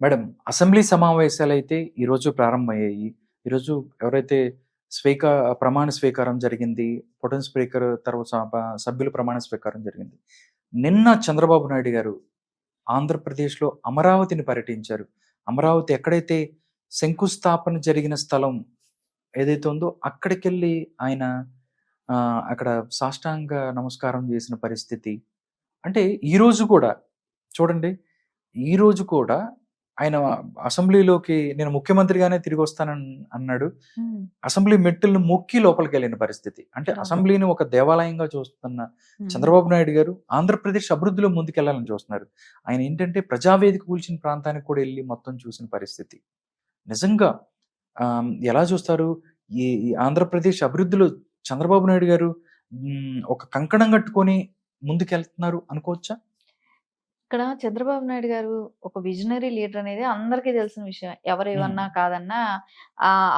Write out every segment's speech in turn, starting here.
Madam, assembly సమావేశాలైతే ఈరోజు ప్రారంభమయ్యాయి. ఈరోజు ఎవరైతే ప్రమాణ స్వీకారం జరిగింది. ప్రొటెం స్పీకర్ తర్వాత సభ్యుల ప్రమాణ స్వీకారం జరిగింది. నిన్న చంద్రబాబు నాయుడు గారు ఆంధ్రప్రదేశ్‌లో అమరావతిని పర్యటించారు. అమరావతి ఎక్కడైతే శంకుస్థాపన జరిగిన స్థలం ఏదైతే ఉందో అక్కడికెళ్ళి ఆయన అక్కడ సాష్టాంగ నమస్కారం చేసిన పరిస్థితి. అంటే ఈరోజు కూడా చూడండి, ఈరోజు కూడా ఆయన అసెంబ్లీలోకి నేను ముఖ్యమంత్రిగానే తిరిగొస్తానని అన్నాడు. హ్మ్. అసెంబ్లీ మెట్టులను మొక్కి లోపలికెళ్ళిన పరిస్థితి. అంటే అవును. అసెంబ్లీని ఒక దేవాలయంగా చూస్తున్న హ్మ్. చంద్రబాబు నాయుడు గారు ఆంధ్రప్రదేశ్ అభివృద్ధిలో ముందుకెళ్లాలని చూస్తున్నారు. ఆయన ఏంటంటే ప్రజావేదిక కూల్చిన ప్రాంతానికి కూడా ఎళ్లి మొత్తం చూసిన పరిస్థితి. నిజంగా ఎలా చూస్తారు? ఈ ఆంధ్రప్రదేశ్ అభివృద్ధిలో చంద్రబాబు నాయుడు గారు ఒక కంకణం కట్టుకొని ముందుకెళ్తున్నారు అనుకోవచ్చా? ఇక్కడ చంద్రబాబు నాయుడు గారు ఒక విజనరీ లీడర్ అనేది అందరికీ తెలిసిన విషయమే. హ్మ్. ఎవరేమన్నా కాదన్నా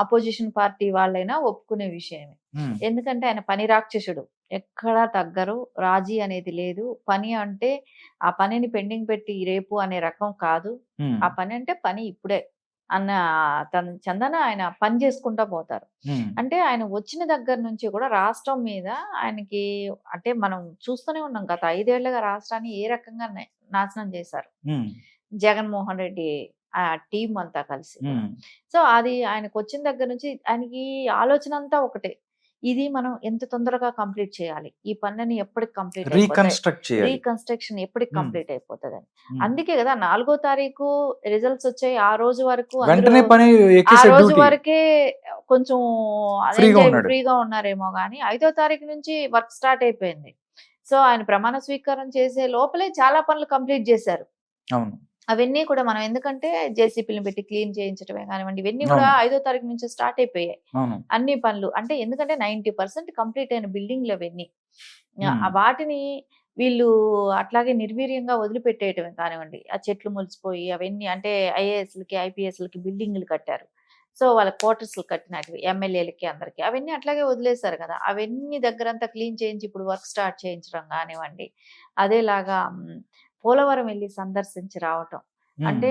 అపోజిషన్ పార్టీ వాళ్ళైనా ఒప్పుకునే విషయమే. హ్మ్. ఎందుకంటే ఆయన పని రాక్షసుడు. ఎక్కడా తగ్గరు. రాజీ అనేది లేదు. పని అంటే ఆ పనిని పెండింగ్ పెట్టి రేపు అనే రకం కాదు. హ్మ్. ఆ పని అంటే పని ఇప్పుడే అన్న తన చందన ఆయన పని చేసుకుంటా పోతారు. హ్మ్. అంటే ఆయన వచ్చిన దగ్గర నుంచి కూడా రాష్ట్రం మీద ఆయనకి అంటే మనం చూస్తూనే ఉన్నాం గత 5 ఏళ్లుగా రాష్ట్రాన్ని ఏ రకంగా నాశనం చేశారు. హ్మ్. జగన్మోహన్ రెడ్డి ఆ టీమ్ అంతా కలిసి కూడా. హ్మ్. సో, అది ఆయనకొచ్చిన దగ్గర నుంచి ఆయనకి ఆలోచన అంతా ఒకటే. ఇది మనం ఎంత తొందరగా కంప్లీట్ చేయాలి. ఈ పనులని ఎప్పటికి కంప్లీట్ అయిపోతాయి. రీకన్‌స్ట్రక్ట్ చేయాలి. రీకన్‌స్ట్రక్షన్ ఎప్పటికి హ్మ్. కంప్లీట్ అయిపోతదని. హ్మ్. అందుకే గదా! 4 తారీఖు రిజల్ట్స్ వచ్చాయి. ఆ రోజు వరకు అందరూ వెంటనే పని ఆ ఎక్కేసాడు రోజు డ్యూటీ. వరకే కొంచెం ఫ్రీగా ఉన్నాడు. ఫ్రీగా ఉన్నారేమో గానీ, 5వ తారీఖు నుంచి వర్క్ స్టార్ట్ అయిపోయింది. సో, ఆయన ప్రమాణ స్వీకారం చేసే లోపలే చాలా పనులు కంప్లీట్ జేశారు. అవును. అవన్నీ కూడా మనం ఎందుకంటే జేసీపీ‌లని పెట్టి క్లీన్ చేయించడమే గానివ్వండి, ఇవన్నీ గూడా అవును. 5వ తారీఖు నుంచి స్టార్ట్ అయిపోయాయి. అవును. అన్ని పనులు. అంటే ఎందుకంటే 90% కంప్లీట్ అయిన బిల్డింగ్‌లవన్నీ. హ్మ్. వాటిని వీళ్ళు అట్లాగే నిర్వీర్యంగా వదిలిపెట్టేయటమే కానివ్వండి. ఆ చెట్లు మొలిచిపోయి అవన్నీ అంటే ఐఏఎస్‌లకి, ఐపీఎస్‌లకి బిల్డింగులు కట్టారు. సో, వాళ్ళ క్వార్టర్స్‌లు కట్టినటివి ఎమ్మెల్యేలకి అందరికి. అవన్నీ అట్లాగే వదిలేసారు గదా! అవన్నీ దగ్గరంతా క్లీన్ చేయించి ఇప్పుడు వర్క్ స్టార్ట్ చేయించడం గానివ్వండి. అదేలాగా పోలవరం వెళ్లి సందర్శించి రావటం. హ్మ్. అంటే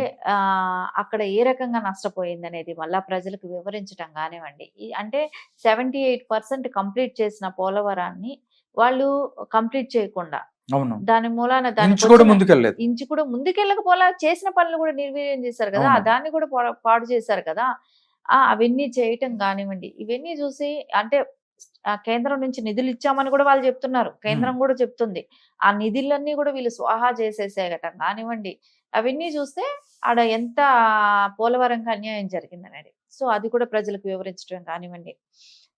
అక్కడ ఏ రకంగా నష్టపోయిందనేది మళ్ళా ప్రజలకు వివరించటం గానివ్వండి. అంటే 78% కంప్లీట్ చేసిన పోలవరాన్ని వాళ్ళు కంప్లీట్ చేయకుండా, అవును. దాని మూలాన ఇంచు కూడా దానికొచ్చిన ముందుకెళ్ళలేదు. ఇంచు కూడా ముందుకెళ్ళకపోలా చేసిన పనులు కూడా నిర్వీర్యం చేశారు గదా! అవును. దాన్ని కూడా పాడు చేశారు కదా! అవన్నీ చేయటం గానివ్వండి. ఇవన్నీ చూసి అంటే కేంద్రం నుంచి నిధులిచ్చామని కూడా వాళ్ళు చెప్తున్నారు. హ్మ్. కేంద్రం కూడా చెప్తుంది. ఆ నిధులన్నీ కూడా వీళ్ళు స్వాహా చేసేసేయటం గానివ్వండి. అవన్నీ చూస్తే ఆడ ఎంత పోలవరంకి అన్యాయం జరిగిందనేది. సో, అది కూడా ప్రజలకు వివరించడం కానివ్వండి.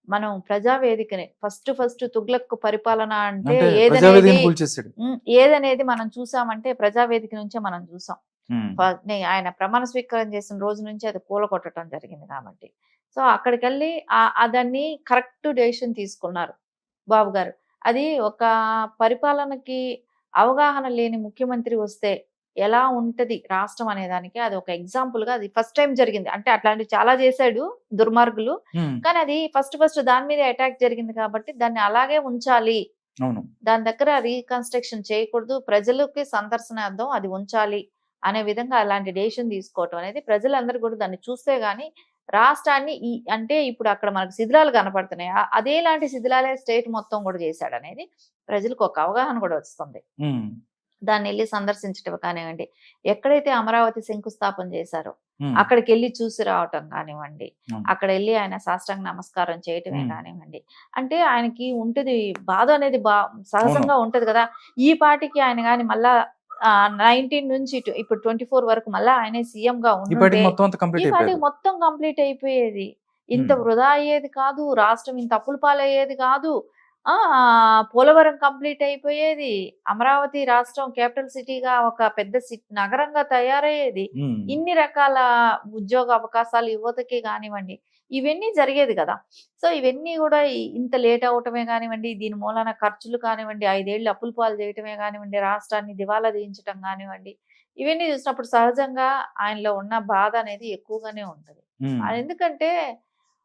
మనం ప్రజావేదికని ఫస్ట్ తుగ్లక్ పరిపాలన అంటే అంటే ఏదనేది ప్రజావేదికను కూల్చేసాడు. ఏదనేది మనం చూసామంటే ప్రజావేదిక నుంచే మనం చూసాం. హ్మ్. ఆయన ప్రమాణ స్వీకారం చేసిన రోజు నుంచి అది కూలగొట్టడం జరిగింది కాబట్టి. సో, అక్కడికెళ్ళి దాన్ని కరెక్ట్ డెసిషన్ తీసుకున్నారు బాబు గారు. అది ఒక పరిపాలనకి అవగాహన లేని ముఖ్యమంత్రి వస్తే ఎలా ఉంటది రాష్ట్రం అనే దానికి అది ఒక ఎగ్జాంపుల్‌గా అది ఫస్ట్ టైమ్ జరిగింది. అంటే అట్లాంటివి చాలా చేసాడు దుర్మార్గులు. హ్మ్. కానీ అది ఫస్ట్ దాని మీదే అటాక్ జరిగింది కాబట్టి దాన్ని అలాగే ఉంచాలి. అవును. దాని దగ్గర రీకన్‌స్ట్రక్షన్ చేయకూడదు. ప్రజలకి సందర్శనార్థం అది ఉంచాలి అనే విధంగా అలాంటి డెసిషన్ తీసుకోవటం అనేది ప్రజలందరూ కూడా దాన్ని చూస్తే గాని రాష్ట్రాన్ని అంటే ఇప్పుడు అక్కడ మనకు శిథిలాలు కనపడుతున్నాయి. అదేలాంటి శిథిలాలే స్టేట్ మొత్తం కూడా చేశాడనేది ప్రజలకు ఒక అవగాహన కూడా వస్తుంది. హ్మ్. దాన్నెళ్లి సందర్శించటం కానివ్వండి, ఎక్కడైతే అమరావతి శంకుస్థాపన చేశారో, హ్మ్. అక్కడికెళ్లి చూసి రావటం కానివ్వండి, అవును. అక్కడెళ్లి ఆయన సాష్టాంగ నమస్కారం చేయటమే హ్మ్. కానివ్వండి. అంటే ఆయనకి ఉంటది బాధ అనేది అవును. సహజంగా ఉంటది గదా! ఈ పాటికి ఆయన గాని మళ్ళా 19 నుంచి ఇప్పుడు 24 వరకు మళ్ళా ఆయనే సీఎంగా ఈ పాటికి ఉండుంటే, మొత్తం అంతా ఈ కంప్లీట్ పాటికి అయిపోయేది. మొత్తం కంప్లీట్ అయిపోయేది. ఇంత హ్మ్. వృధా అయ్యేది కాదు. రాష్ట్రం ఇంత అప్పుల పాలయ్యేది కాదు. ఆ! పోలవరం కంప్లీట్ అయిపోయేది. అమరావతి రాష్ట్రం క్యాపిటల్ సిటీగా ఒక పెద్ద నగరంగా తయారయ్యేది. హ్మ్. ఇన్ని రకాల ఉద్యోగ అవకాశాలు యువతకి గానివ్వండి, ఇవన్నీ జరిగేది గదా! సో, ఇవన్నీ గూడా ఇంత లేట్ అవ్వటమే గానివ్వండి, దీని మూలాన ఖర్చులు కానివ్వండి, 5 ఏళ్ళు అప్పుల పాలు చేయటమే గానివ్వండి, రాష్ట్రాన్ని దివాలా తీయించటం గానివ్వండి, ఇవన్నీ చూసినప్పుడు సహజంగా ఆయనలో ఉన్న బాధ అనేది ఎక్కువగానే ఉంటది. హ్మ్. ఎందుకంటే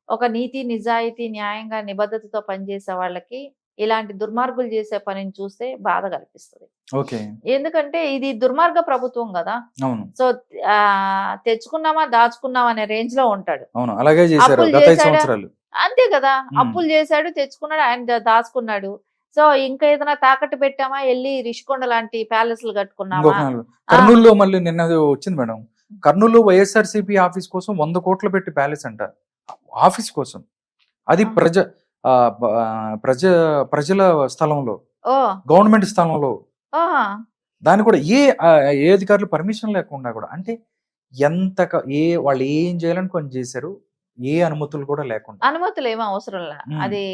ఒక నీతి, నిజాయితీ, న్యాయంగా, నిబద్ధతతో పనిచేసే వాళ్ళకి ఇలాంటి దుర్మార్గులు చేసే పనిని చూస్తే బాధ కల్పిస్తుంది. ఓకే. ఎందుకంటే ఇది దుర్మార్గ ప్రభుత్వం కదా. అవును. సో తెచ్చుకున్నామా దాచుకున్నామా అనే రేంజ్ లో ఉంటాడు. అవును. అలాగే చేశారు అప్పులు గత 5 చేశాడా? సంవత్సరాలు. అంతే కదా. హ్మ్. అప్పులు చేశాడు, తెచ్చుకున్నాడు, ఆయన దాచుకున్నాడు. సో ఇంకా ఏదైనా తాకట్టు పెట్టామా, వెళ్ళి రిషికొండ లాంటి ప్యాలెస్లు కట్టుకున్నామా? ఇంకొక 4 కర్నూలులో మళ్ళీ నిన్న వచ్చింది మేడం. కర్నూలులో వైఎస్ఆర్సీపీ ఆఫీస్ కోసం 100 కోట్లు పెట్టి ప్యాలెస్ అంట. ఆఫీస్ కోసం. అది ప్రజల స్థలంలో, ఓ గవర్నమెంట్ స్థలంలో. ఓహా దాన్ని కూడా ఏ అధికారులు పర్మిషన్ లేకుండా కూడా, అంటే వాళ్ళు ఏం చేయాలని కొన్ని చేశారు, ఏ అనుమతులు కూడా లేకుండా. అనుమతులు ఏమీ అవసరం లే. అది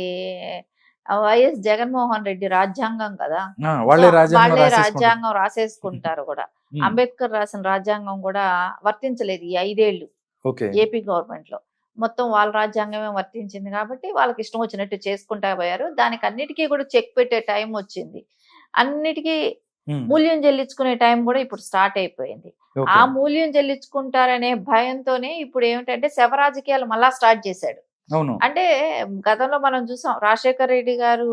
వైఎస్ జగన్మోహన్ రెడ్డి రాజ్యాంగం కదా. వాళ్ళే వాళ్ళే రాజ్యాంగం రాజ్యాంగం రాసేసుకుంటారు కూడా. అంబేద్కర్ రాసిన రాజ్యాంగం కూడా వర్తించలేదు ఈ 5 ఏళ్ళు ఓకే. ఏపీ గవర్నమెంట్ లో. మొత్తం వాళ్ళ రాజ్యాంగమే వర్తించింది కాబట్టి వాళ్ళకి ఇష్టం వచ్చినట్టు చేసుకుంటా పోయారు. దానికి అన్నిటికీ కూడా చెక్ పెట్టే టైం వచ్చింది. అన్నిటికీ మూల్యం చెల్లించుకునే టైం కూడా ఇప్పుడు స్టార్ట్ అయిపోయింది. ఆ మూల్యం చెల్లించుకుంటారనే భయంతోనే ఇప్పుడు ఏమిటంటే శవ రాజకీయాలు మళ్ళా స్టార్ట్ చేశాడు. అవును. అంటే గతంలో మనం చూసాం, రాజశేఖర రెడ్డి గారు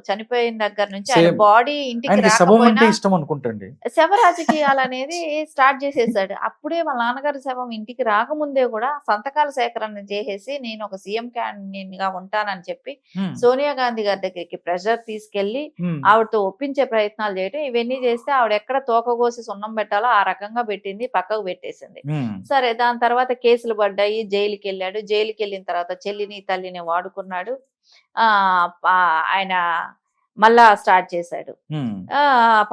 చనిపోయిన దగ్గర నుంచి ఆయన బాడీ ఇంటికి రాకపోయినా ఇష్టం అనుకుంటండి శవ రాజకీయాలు అనేది స్టార్ట్ చేసేసాడు. అప్పుడే వాళ్ళ నాన్నగారి శవం ఇంటికి రాకముందే కూడా సంతకాల సేకరణ చేసేసి నేను ఒక సీఎం క్యాండిడేట్ గా ఉంటానని చెప్పి సోనియా గాంధీ గారి దగ్గరికి ప్రెషర్ తీసుకెళ్లి ఆవిడతో ఒప్పించే ప్రయత్నాలు చేయటం, ఇవన్నీ చేస్తే ఆవిడ ఎక్కడ తోకగోసి సున్నం పెట్టాలో ఆ రకంగా పెట్టింది, పక్కకు పెట్టేసింది. సరే, దాని తర్వాత కేసులు పడ్డాయి, జైలుకి వెళ్ళాడు. జైలుకి వెళ్ళిన తర్వాత చెల్లిని తల్లిని వాడుకున్నాడు. ఆయన మళ్ళా స్టార్ట్ చేశాడు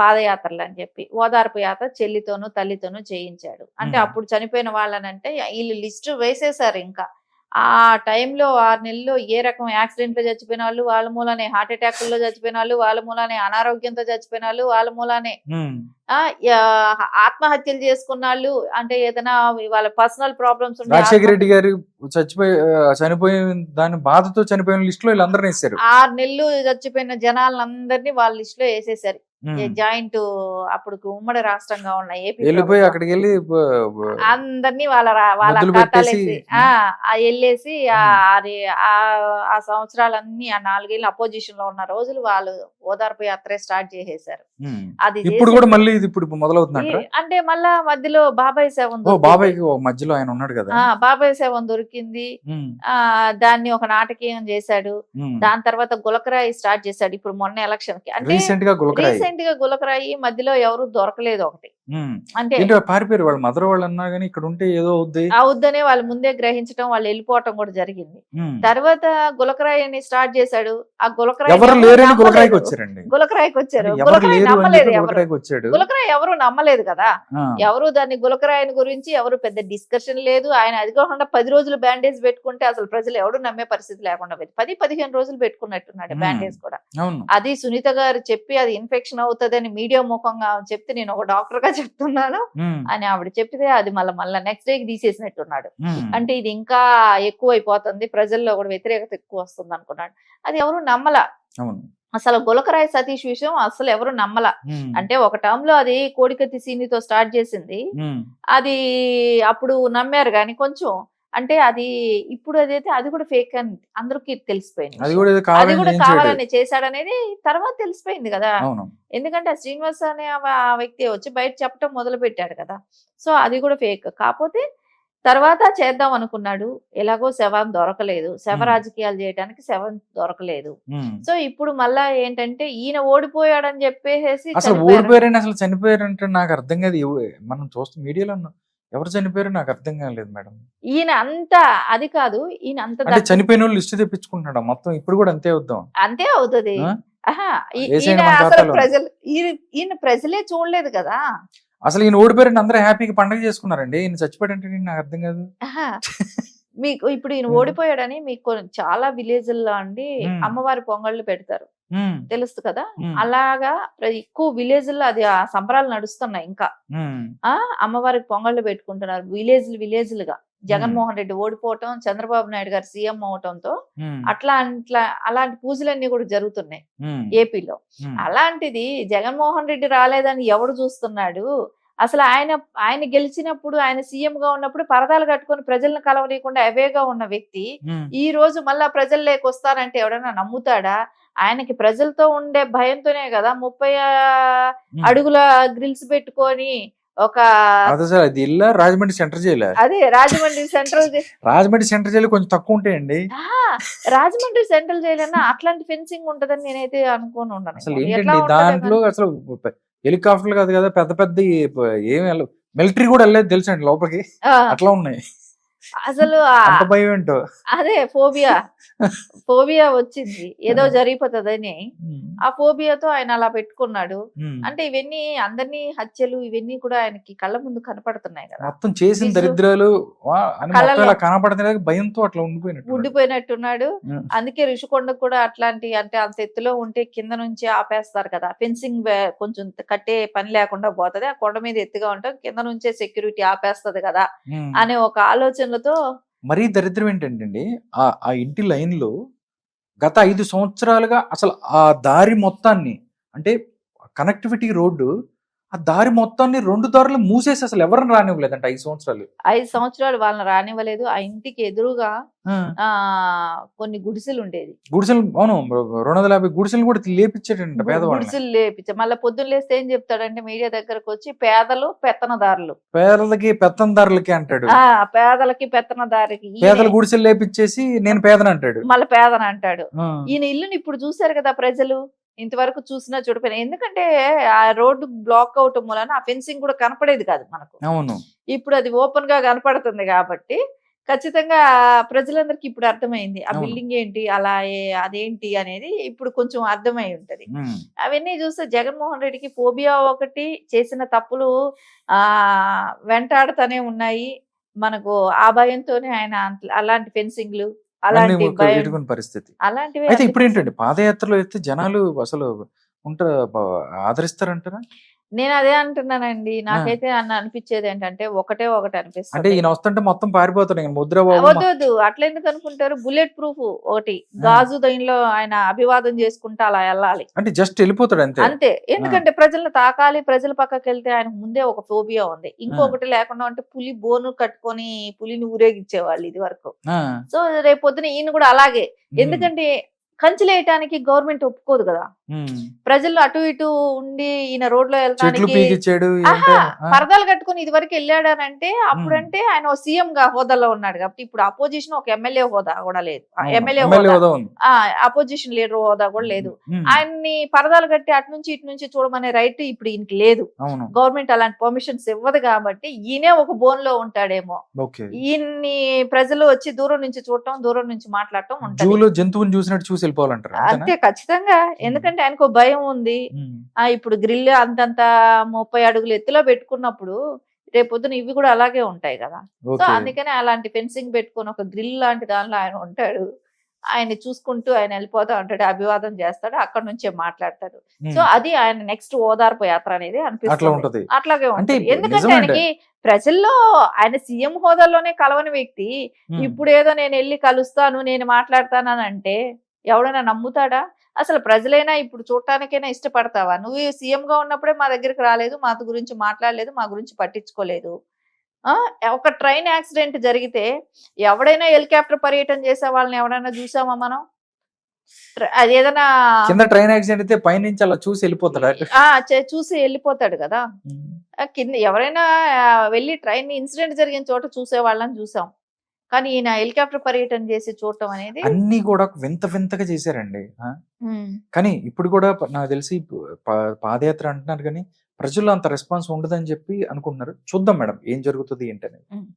పాదయాత్రలు అని చెప్పి. ఓదార్పు యాత్ర చెల్లితోనూ తల్లితోనూ చేయించాడు. అంటే అప్పుడు చనిపోయిన వాళ్ళనంటే వీళ్ళు లిస్టు వేసేసారు. ఇంకా ఆ టైంలో 6 నెలల్లో ఏ రకం యాక్సిడెంట్ లో చచ్చిపోయిన వాళ్ళు, వాళ్ళ మూలానే హార్ట్ అటాక్లో చచ్చిపోయిన వాళ్ళు, వాళ్ళ మూలానే అనారోగ్యంతో చచ్చిపోయిన వాళ్ళు, వాళ్ళ మూలానే ఆత్మహత్యలు చేసుకున్న వాళ్ళు, అంటే ఏదైనా వాళ్ళ పర్సనల్ ప్రాబ్లమ్స్ రాజశేఖర రెడ్డి గారు చనిపోయిన దాని బాధతో చనిపోయిన లిస్ట్ లో వీళ్ళందరినీ వేశారు. 6 నెలలు చచ్చిపోయిన జనాలందరినీ వాళ్ళ లిస్ట్ లో వేసేసారు. జాయింట్ అప్పుడు ఉమ్మడి రాష్ట్రంగా ఉన్న ఏపీ వెళ్ళిపోయి అక్కడికి వెళ్ళి అందరినీ వాళ్ళ ఖాతాలేసి వెళ్ళేసి ఆ సంవత్సరాలన్నీ ఆ 4 ఏళ్ళు అపోజిషన్ లో ఉన్న రోజులు వాళ్ళు ఓదార్పు యాత్ర స్టార్ట్ చేసేసారు. అది ఇప్పుడు కూడా మళ్ళీ ఇది ఇప్పుడు మొదలవుతుంది అంటే మళ్ళా మధ్యలో బాబాయ్ శవం, బాబాయ్ మధ్యలో ఆయన ఉన్నాడు కదా, బాబాయ్ శవం దొరికింది. దాన్ని ఒక నాటకీయం చేశాడు. దాని తర్వాత గులకరాయి స్టార్ట్ చేశాడు ఇప్పుడు మొన్న ఎలక్షన్ కి. అంటే రీసెంట్ గా గులకరాయి మధ్యలో ఎవరు దొరకలేదు ఒకటి. అంటే పారిపోయారు వాళ్ళ మదర్ వాళ్ళు అన్నా కానీ ఇక్కడ ఉంటే ఏదో అవుద్దనే వాళ్ళు ముందే గ్రహించడం, వాళ్ళు వెళ్ళిపోవటం కూడా జరిగింది. తర్వాత గులకరాయిని స్టార్ట్ చేశాడు. ఆ గులకరాయికి వచ్చారు. గులకరాయి నమ్మలేదు ఎవరు. గులకరాయి ఎవరు నమ్మలేదు కదా. ఎవరు దాన్ని గులకరాయిని గురించి ఎవరు పెద్ద డిస్కషన్ లేదు. ఆయన అది కాకుండా 10 రోజులు బ్యాండేజ్ పెట్టుకుంటే అసలు ప్రజలు ఎవరు నమ్మే పరిస్థితి లేకుండా 10-15 రోజులు పెట్టుకున్నట్టున్నాడు బ్యాండేజ్ కూడా. అది సునీత గారు చెప్పి అది ఇన్ఫెక్షన్ అవుతుందని మీడియా ముఖంగా చెప్తే నేను ఒక డాక్టర్ గా చెప్తున్నాను అని ఆవిడ చెప్తే అది మళ్ళా నెక్స్ట్ డేకి తీసేసినట్టున్నాడు. అంటే ఇది ఇంకా ఎక్కువ అయిపోతుంది, ప్రజల్లో కూడా వ్యతిరేకత ఎక్కువ వస్తుంది అనుకున్నాడు. అది ఎవరు నమ్మలా. అసలు గులకరాయి సతీష్ విషయం అసలు ఎవరు నమ్మలా. అంటే ఒక టర్మ్ లో అది కోడికత్తి సీనితో స్టార్ట్ చేసింది, అది అప్పుడు నమ్మారు కానీ కొంచెం. అంటే అది ఇప్పుడు అదైతే అది కూడా ఫేక్ అని అందరికి తెలిసిపోయింది. అది కూడా కావాలని చేశాడనేది తర్వాత తెలిసిపోయింది కదా. ఎందుకంటే శ్రీనివాస్ అనే ఆ వ్యక్తి వచ్చి బయట చెప్పడం మొదలు పెట్టాడు కదా. సో అది కూడా ఫేక్. కాకపోతే తర్వాత చేద్దాం అనుకున్నాడు, ఎలాగో శవం దొరకలేదు, శవ రాజకీయాలు చేయడానికి శవం దొరకలేదు. సో ఇప్పుడు మళ్ళా ఏంటంటే ఈయన ఓడిపోయాడని చెప్పేసి అసలు చనిపోయారంటే నాకు అర్థం కాదు. మనం చూస్తాం మీడియాలో ఎవరు చనిపోయారు నాకు అర్థం కాలేదు మేడం. ఈయన అంతా అది కాదు, ఈయన అంత చనిపోయిన వాళ్ళు లిస్ట్ తెప్పించుకుంటున్నాడు మొత్తం. ఇప్పుడు కూడా అంతే అంతే అవుతుంది. ఈయన ప్రజలే చూడలేదు కదా. అసలు ఈయన ఓడిపోయారంటే అందరూ హ్యాపీగా పండుగ చేసుకున్నారండి. ఈయన చచ్చిపోయాడంటే నాకు అర్థం కాదు. మీకు ఇప్పుడు ఈయన ఓడిపోయాడని మీకు చాలా విలేజ్ల్లో అండి అమ్మవారి పొంగళ్ళు పెడతారు, తెలుసు కదా. అలాగా ఎక్కువ విలేజ్ల్లో అది ఆ సంబరాలు నడుస్తున్నాయి. ఇంకా అమ్మవారికి పొంగళ్ళు పెట్టుకుంటున్నారు విలేజ్లుగా. జగన్మోహన్ రెడ్డి ఓడిపోవటం, చంద్రబాబు నాయుడు గారు సీఎం అవటంతో అలాంటి పూజలన్నీ కూడా జరుగుతున్నాయి ఏపీలో. అలాంటిది జగన్మోహన్ రెడ్డి రాలేదని ఎవడు చూస్తున్నాడు? అసలు ఆయన గెలిచినప్పుడు, ఆయన సీఎం గా ఉన్నప్పుడు పరదాలు కట్టుకొని ప్రజలను కలవనీయకుండా అవేగా ఉన్న వ్యక్తి ఈ రోజు మళ్ళా ప్రజల్లోకి వస్తారంటే ఎవడన్నా నమ్ముతాడా? ఆయనకి ప్రజలతో ఉండే భయంతోనే కదా 30 ఉమ్. అడుగుల గ్రిల్స్ పెట్టుకొని ఒక అదే సార్, అది ఇల్లా రాజమండ్రి సెంటర్ జైలా? అదే Rajahmundry central Rajahmundry centre jail కొంచెం తక్కువ ఉంటాయండి. రాజమండ్రి సెంట్రల్ జైలు అన్నా అట్లాంటి ఫెన్సింగ్ ఉంటదని నేనైతే అనుకోని ఉన్నాను. అసలు ఎట్లా ఏంటండి ఉంటదో దాంట్లో కానీ. అసలు హెలికాప్టర్లు కాదు కదా, పెద్ద పెద్ద ఏమి మిలిటరీ కూడా వెళ్ళలేదు తెలుసండి లోపలికి, ఆ, అట్లా ఉన్నాయి. అసలు అంత భయం ఏంటో. అదే ఫోబియా వచ్చింది ఏదో జరిగిపోతుందని. ఉమ్, ఆ ఫోబియాతో ఆయన అలా పెట్టుకున్నాడు. ఉమ్. అంటే ఇవన్నీ అందరినీ హత్యలు ఇవన్నీ కూడా ఆయనకి కళ్ళ ముందు కనపడుతున్నాయి కదా, మొత్తం చేసిన విజు దరిద్రాలు అని మొత్తం కళ్ళలో ఇలా కనపడుతున్నాయి, భయంతో అట్లా ఉండిపోయినట్టు. ఉండిపోయినట్టున్నాడు. ఉమ్, అందుకే ఋషికొండకు కూడా అట్లాంటి, అంటే అంత ఎత్తులో ఉంటే కింద నుంచి ఆపేస్తారు కదా, ఫెన్సింగ్ కొంచెం కట్టే పని లేకుండా పోతది, ఆ కొండ మీద ఎత్తుగా ఉంటాం కింద నుంచే సెక్యూరిటీ ఆపేస్తది కదా ఉమ్. అనే ఒక ఆలోచనలతో. మరీ దరిద్రం ఏంటంటే ఆ ఇంటి లైన్ లో గత 5 సంవత్సరాలుగా అసలు ఆ దారి మొత్తాన్ని, అంటే కనెక్టివిటీ రోడ్డు, ఆ దారి మొత్తాన్ని 2 దారులు మూసేసి అసలు ఎవరిని రానివ్వలేదంట 5 సంవత్సరాలు. 5 సంవత్సరాలు వాళ్ళని రానివ్వలేదు. ఆ ఇంటికి ఎదురుగా ఆ, కొన్ని గుడిసెలు ఉండేది. గుడిసెలు, అవును, 250 గుడిసెలు కూడా లేపిచ్చాడంట పేదవాళ్ళని. గుడిసెలు లేపించా. మళ్ళీ పొద్దున్న లేస్తే ఏం చెప్తాడంటే మీడియా దగ్గరకు వచ్చి పేదలు పెత్తనదారులు, పేదలకి పెత్తందారులకి అంటాడు, పేదలకి పెత్తనదారికి పేదల గుడిసెలు లేపిచ్చేసి నేను పేదన అంటాడు. మళ్ళీ పేదన అంటాడు. ఆ, ఈయన ఇల్లుని ఇప్పుడు చూశారు కదా ప్రజలు, ఇంతవరకు చూసినా చూడపోయినా. ఎందుకంటే ఆ రోడ్డు బ్లాక్ అవటం వలన ఆ ఫెన్సింగ్ కూడా కనపడేది కాదు మనకు. అవును. ఇప్పుడు అది ఓపెన్ గా కనపడుతుంది కాబట్టి ఖచ్చితంగా ప్రజలందరికీ ఇప్పుడు అర్థమైంది ఆ అవును. బిల్డింగ్ ఏంటి, అలా అదేంటి అనేది ఇప్పుడు కొంచెం అర్థమై ఉంటది. ఉమ్, అవన్నీ చూస్తే జగన్మోహన్ రెడ్డికి ఫోబియా ఒకటి, చేసిన తప్పులు ఆ వెంటాడుతూనే ఉన్నాయి. మనకు ఆ భయంతోనే ఆయన అలాంటి ఫెన్సింగ్లు, అన్ని అలాంటి భయం, ఎదుర్కొన్న పరిస్థితి. అలాంటివి అయితే అన్ని ఇప్పుడు చేశారు. ఏంటండి పాదయాత్రలో అయితే జనాలు అసలు ఆదరిస్తారంటారా? నేను అదే అంటున్నానండి. ఆ, నాకైతే అనిపించేది ఏంటంటే ఒకటి అంటే అనిపిస్తది. ఈయన వస్తుంటే మొత్తం పారిపోతాడు, ఈయన ముద్రబాబు వద్దు వద్దు అట్లా ఎందుకు అనుకుంటారు, బుల్లెట్ ప్రూఫ్ ఒకటి ఆ, గాజు దైన్లో ఆయన అభివాదం చేసుకుంటా అలా వెళ్ళాలి అంటే జస్ట్ వెళ్ళిపోతాడు అంతే. అంతే. ఆ, ఎందుకంటే ప్రజలను తాకాలి, ప్రజల పక్కకి వెళ్తే ఆయనకు ముందే ఒక ఫోబియా ఉంది. ఆ, ఇంకొకటి లేకుండా అంటే పులి బోను కట్టుకొని పులిని ఊరేగించేవాళ్ళు ఇది వరకు. ఆ, సో రేపు పొద్దున ఈయన కూడా అలాగే. ఉమ్, ఎందుకంటే కంచెలేయటానికి గవర్నమెంట్ ఒప్పుకోదు కదా, ఉమ్. ప్రజలు అటు ఇటు ఉండి ఈయన రోడ్లో చెట్లు వెళ్తానికి. పీకిచ్చాడు ఆహా, ఏంటో. పరదాలు కట్టుకుని ఇది వరకు వెళ్ళాడనంటే ఉమ్, అప్పుడంటే ఆయన సీఎం గా హోదాలో ఉన్నాడు కాబట్టి. ఇప్పుడు అపోజిషన్ ఒక ఎమ్మెల్యే హోదా కూడా లేదు, అవును, ఎమ్మెల్యే ఎమ్మెల్యే హోదా, హోదా ఉంది. అపోజిషన్ లీడర్ హోదా కూడా లేదు. ఉమ్, ఆయన్ని పరదాలు కట్టి అటు నుంచి ఇటు నుంచి చూడమనే రైట్ ఇప్పుడు ఈయనకి లేదు. అవును. గవర్నమెంట్ అలాంటి పర్మిషన్స్ ఇవ్వదు కాబట్టి ఈయనే ఒక బోన్ లో ఉంటాడేమో. ఓకే. ఈయన్ని ప్రజలు వచ్చి దూరం నుంచి చూడటం, దూరం నుంచి మాట్లాడటం ఉంటది. జూలో జంతువుని చూసినట్టు చూసి వెళ్ళిపోవాలంటారు అంతేనా? అంతే ఖచ్చితంగా. ఎందుకంటే ఆయనకు భయం ఉంది. ఉమ్, ఇప్పుడు గ్రిల్ అంతంత 30 అడుగులు ఎత్తులో పెట్టుకున్నప్పుడు రేపొద్దున ఇవి కూడా అలాగే ఉంటాయి కదా. So okay. అందుకనే అలాంటి ఫెన్సింగ్ పెట్టుకొని ఒక గ్రిల్ లాంటి దానిలో ఆయన ఉంటాడు. ఆయన్ని చూసుకుంటూ ఆయన వెళ్ళిపోతా ఉంటాడు, అభివాదం చేస్తాడు, అక్కడ నుంచే మాట్లాడతాడు. సో ఉమ్, అది ఆయన నెక్స్ట్ ఓదార్పు యాత్ర అనేది అట్లా అనిపిస్తుంది. ఉంటది. అట్లాగే అంటే ఉంటుంది. ఎందుకంటే నిజమండి. ఆయనకి ప్రజల్లో ఆయన సీఎం హోదాలోనే కలవని వ్యక్తి ఉమ్, ఇప్పుడు ఏదో నేను వెళ్ళి కలుస్తాను, నేను మాట్లాడతానని అంటే ఎవడైనా నమ్ముతాడా? అసలు ప్రజలైనా ఇప్పుడు చూడటానికైనా ఇష్టపడతావా? నువ్వు సీఎం గా ఉన్నప్పుడే మా దగ్గరికి రాలేదు, మా గురించి మాట్లాడలేదు, మా గురించి పట్టించుకోలేదు. ఒక ట్రైన్ యాక్సిడెంట్ జరిగితే ఎవడైనా హెలికాప్టర్ పర్యటన చేసే వాళ్ళని ఎవరైనా చూసామా మనం? అది ఏదైనా కింద ట్రైన్ యాక్సిడెంట్ అయితే పైనుంచి అలా చూసి వెళ్ళిపోతాడు అటు. చూసి వెళ్ళిపోతాడు కదా. ఉమ్, కింద ఎవరైనా వెళ్ళి ట్రైన్ ఇన్సిడెంట్ జరిగిన చోట చూసే వాళ్ళని చూసాం, కానీ ఈయన హెలికాప్టర్ పర్యటన చేసి చూడటం అనేది. అన్ని కూడా వింత వింతగా చేశారండి. ఉమ్. కానీ ఇప్పుడు కూడా నాకు తెలిసి పాదయాత్ర అంటున్నారు కానీ ప్రజల్లో అంత రెస్పాన్స్ ఉండదని చెప్పి అనుకుంటున్నారు. చూద్దాం మేడం ఏం జరుగుతుంది ఏంటనేది.